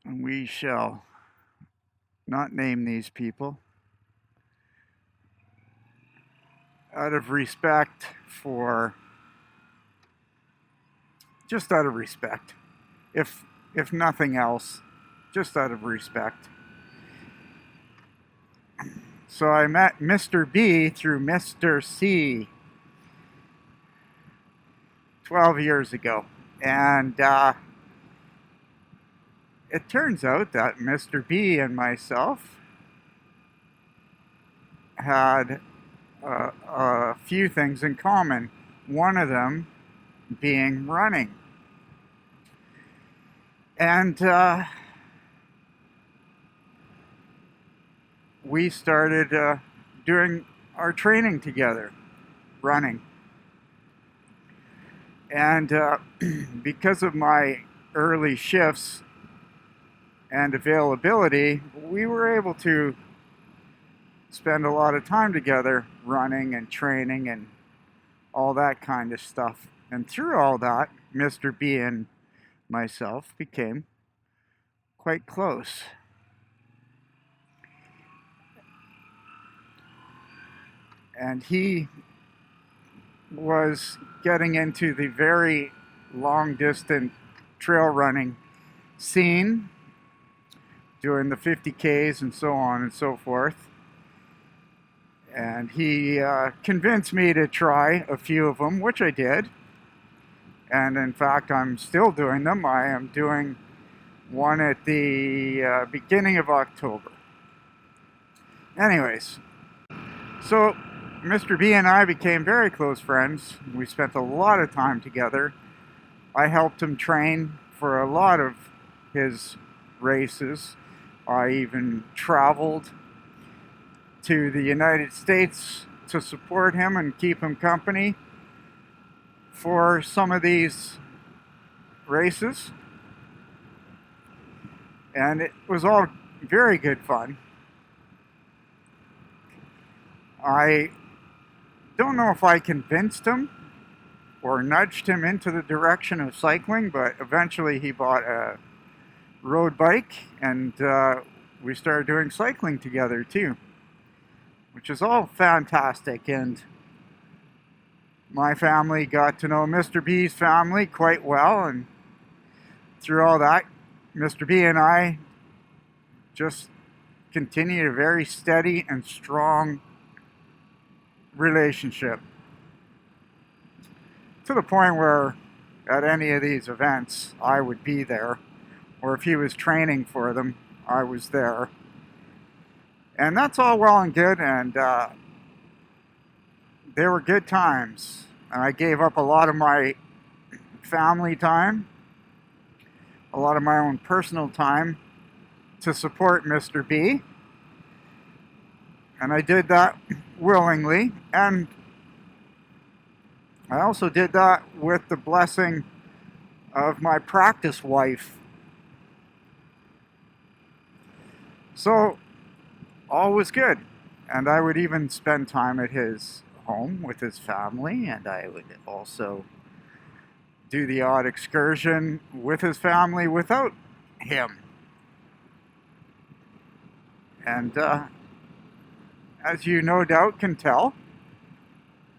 And we shall not name these people out of respect for, just out of respect, if nothing else, just out of respect. So I met Mr. B through Mr. C 12 years ago. And it turns out that Mr. B and myself had a few things in common. One of them being running. And we started doing our training together, running. And because of my early shifts and availability, we were able to spend a lot of time together running and training and all that kind of stuff. And through all that, Mr. B and myself became quite close. And he was getting into the very long distance trail running scene, doing the 50Ks and so on and so forth. And he convinced me to try a few of them, which I did. And in fact, I'm still doing them. I am doing one at the beginning of October. Anyways, so Mr. B and I became very close friends. We spent a lot of time together. I helped him train for a lot of his races. I even traveled to the United States to support him and keep him company for some of these races. And it was all very good fun. I don't know if I convinced him or nudged him into the direction of cycling, but eventually he bought a road bike and we started doing cycling together too, which is all fantastic. And my family got to know Mr. B's family quite well, and through all that, Mr. B and I just continued a very steady and strong relationship, to the point where at any of these events I would be there, or if he was training for them, I was there. And that's all well and good, and they were good times. And I gave up a lot of my family time, a lot of my own personal time to support Mr. B. And I did that willingly. And I also did that with the blessing of my practice wife. So all was good. And I would even spend time at his home with his family, and I would also do the odd excursion with his family without him. And as you no doubt can tell,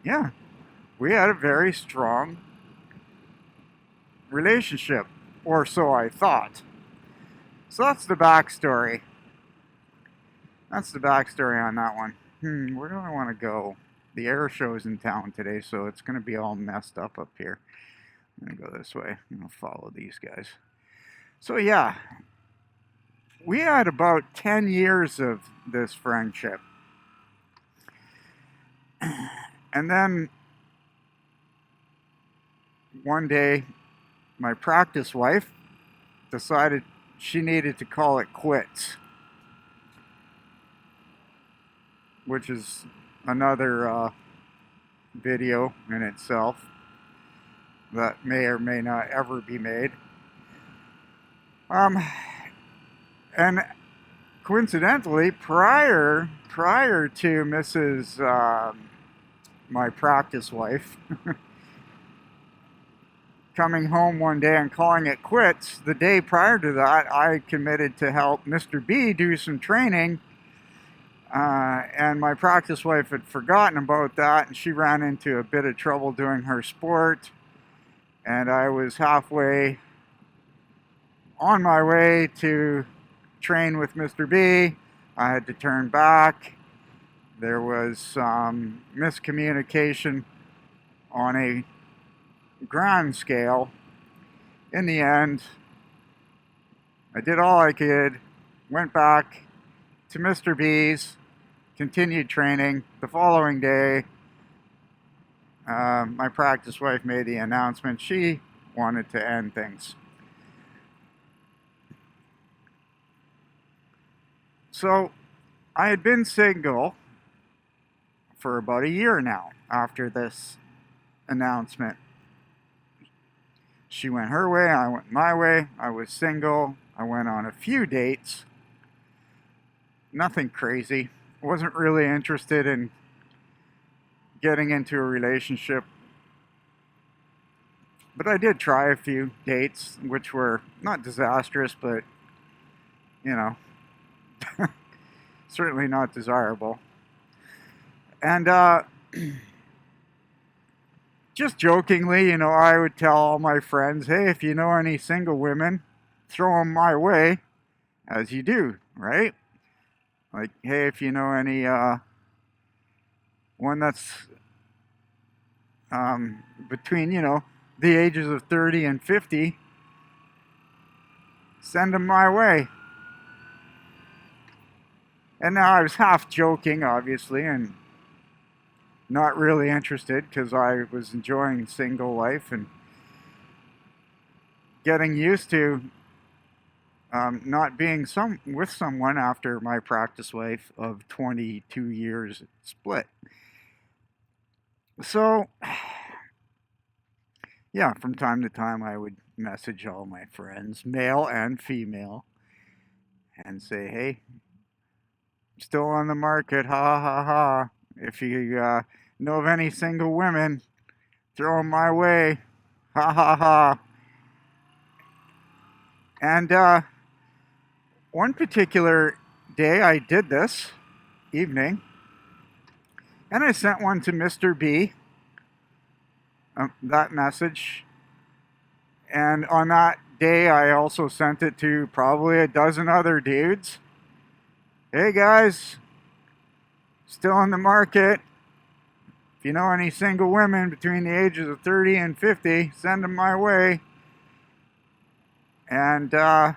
yeah, we had a very strong relationship, or so I thought. So that's the backstory. That's the backstory on that one. Where do I want to go? The air show's in town today, so it's going to be all messed up here. I'm going to go this way. I'm going to follow these guys. So yeah, we had about 10 years of this friendship. And then one day, my practice wife decided she needed to call it quits, which is another video in itself that may or may not ever be made. And coincidentally, prior to Mrs. My practice wife coming home one day and calling it quits. The day prior to that, I committed to help Mr. B do some training, and my practice wife had forgotten about that, and she ran into a bit of trouble doing her sport, and I was halfway on my way to train with Mr. B. I had to turn back. There was some miscommunication on a grand scale. In the end, I did all I could, went back to Mr. B's, continued training. The following day, my practice wife made the announcement she wanted to end things. So I had been single for about a year now after this announcement. She went her way, I went my way. I was single. I went on a few dates. Nothing crazy. Wasn't really interested in getting into a relationship. But I did try a few dates, which were not disastrous, but, you know, certainly not desirable. And just jokingly, I would tell all my friends, hey, if you know any single women, throw them my way, as you do, right? Like, hey, if you know any one that's between, the ages of 30 and 50, send them my way. And now I was half joking, obviously, and not really interested because I was enjoying single life and getting used to not being with someone after my practice life of 22 years split. So, yeah, from time to time I would message all my friends, male and female, and say, hey, still on the market, ha ha ha. If you know of any single women, throw them my way, ha ha ha. And one particular day I did this evening, and I sent one to Mr. B, that message. And on that day, I also sent it to probably a dozen other dudes. Hey guys, still on the market. If you know any single women between the ages of 30 and 50, send them my way. And then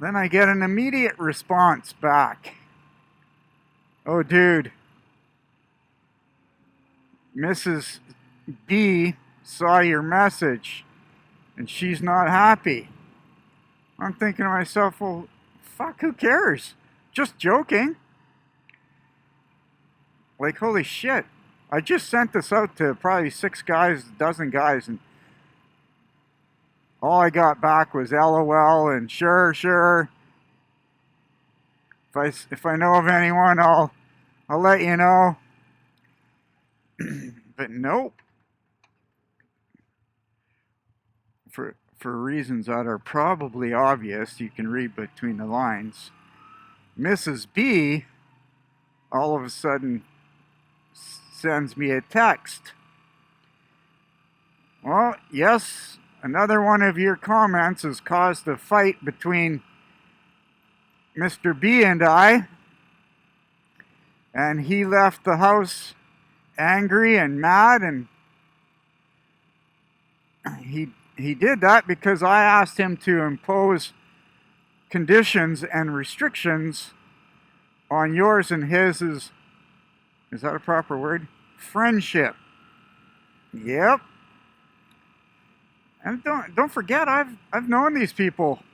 I get an immediate response back. Oh, dude, Mrs. B saw your message and she's not happy. I'm thinking to myself, well, fuck, who cares? Just joking. Like, holy shit. I just sent this out to probably 6 guys, a dozen guys, and all I got back was LOL and sure. If I know of anyone, I'll let you know. But nope. For reasons that are probably obvious, you can read between the lines, Mrs. B all of a sudden sends me a text. Well, yes, another one of your comments has caused a fight between Mr. B and I, and he left the house angry and mad, and he did that because I asked him to impose conditions and restrictions on yours and his, is that a proper word? Friendship. Yep. And don't forget, I've known these people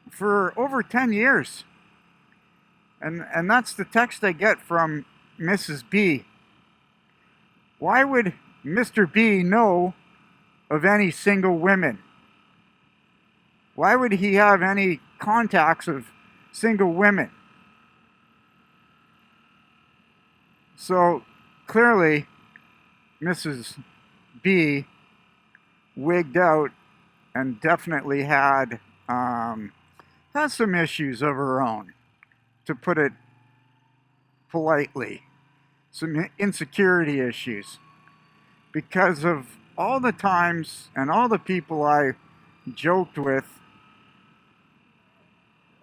for over 10 years. And that's the text I get from Mrs. B. Why would Mr. B know of any single women? Why would he have any contacts of single women? So clearly, Mrs. B wigged out and definitely has some issues of her own, to put it politely. Some insecurity issues. Because of all the times and all the people I joked with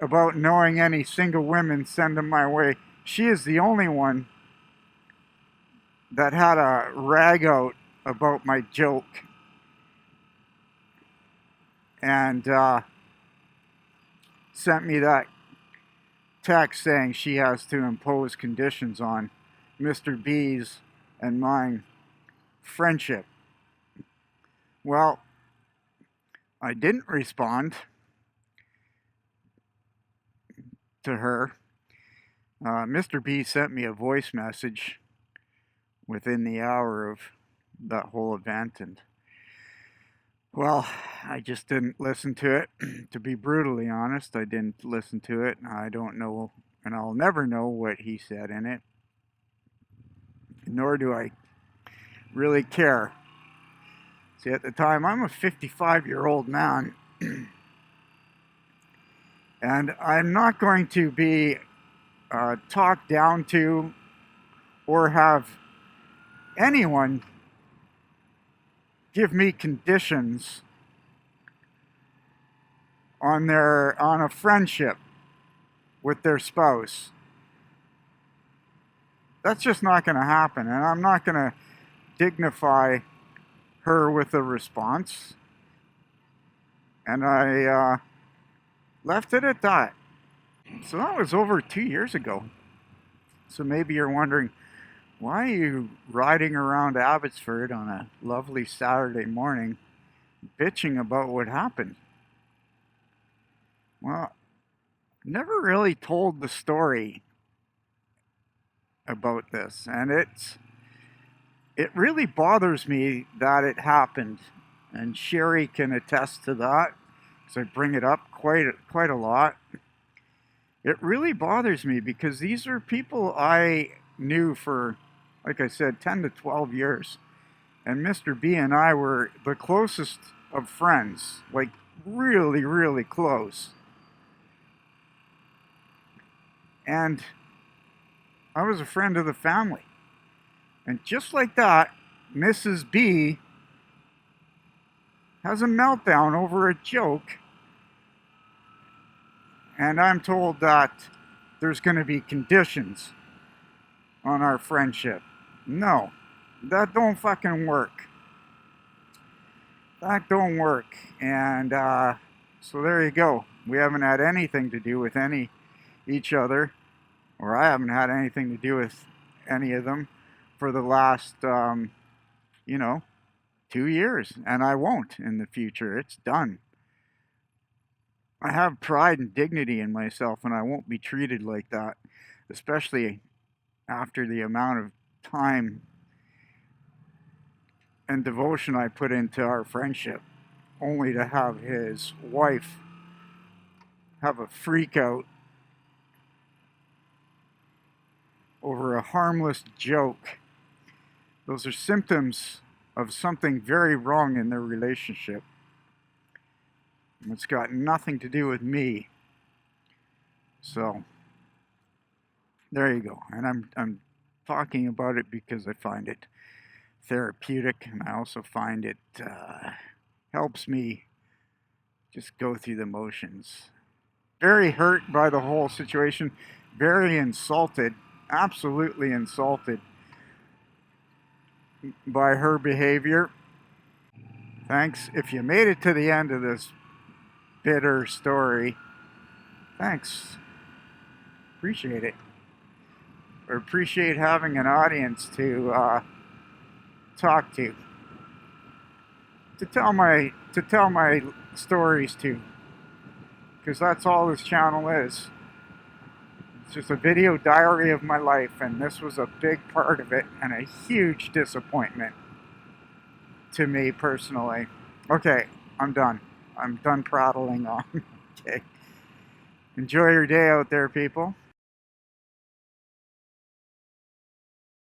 about knowing any single women, send them my way, she is the only one that had a rag out about my joke. And sent me that text saying she has to impose conditions on Mr. B's and mine friendship. Well, I didn't respond to her. Mr. B sent me a voice message within the hour of that whole event, and well, I just didn't listen to it. To be brutally honest, I didn't listen to it. I don't know, and I'll never know what he said in it, nor do I really care. See, at the time, I'm a 55-year-old man, and I'm not going to be talked down to or have anyone give me conditions on a friendship with their spouse. That's just not going to happen, and I'm not going to dignify her with a response. And I left it at that. So that was over 2 years ago. So maybe you're wondering, why are you riding around Abbotsford on a lovely Saturday morning bitching about what happened? Well, never really told the story about this, and it really bothers me that it happened, and Sherry can attest to that because I bring it up quite a lot. It really bothers me because these are people I knew for, like I said, 10 to 12 years, and Mr. B and I were the closest of friends, like really, really close. And I was a friend of the family. And just like that, Mrs. B has a meltdown over a joke. And I'm told that there's going to be conditions on our friendship. No, that don't fucking work. That don't work. And so there you go. We haven't had anything to do with each other, or I haven't had anything to do with any of them for the last, 2 years, and I won't in the future. It's done. I have pride and dignity in myself, and I won't be treated like that, especially after the amount of time and devotion I put into our friendship, only to have his wife have a freak out over a harmless joke. Those are symptoms of something very wrong in their relationship. It's got nothing to do with me. So there you go. And I'm talking about it because I find it therapeutic, and I also find it helps me just go through the motions. Very hurt by the whole situation, very insulted, absolutely insulted by her behavior. Thanks. If you made it to the end of this bitter story, thanks. Appreciate it. Or appreciate having an audience to talk to tell my stories to, because that's all this channel is. It's just a video diary of my life, and this was a big part of it, and a huge disappointment to me personally. Okay, I'm done. I'm done prattling on. Okay. Enjoy your day out there, people.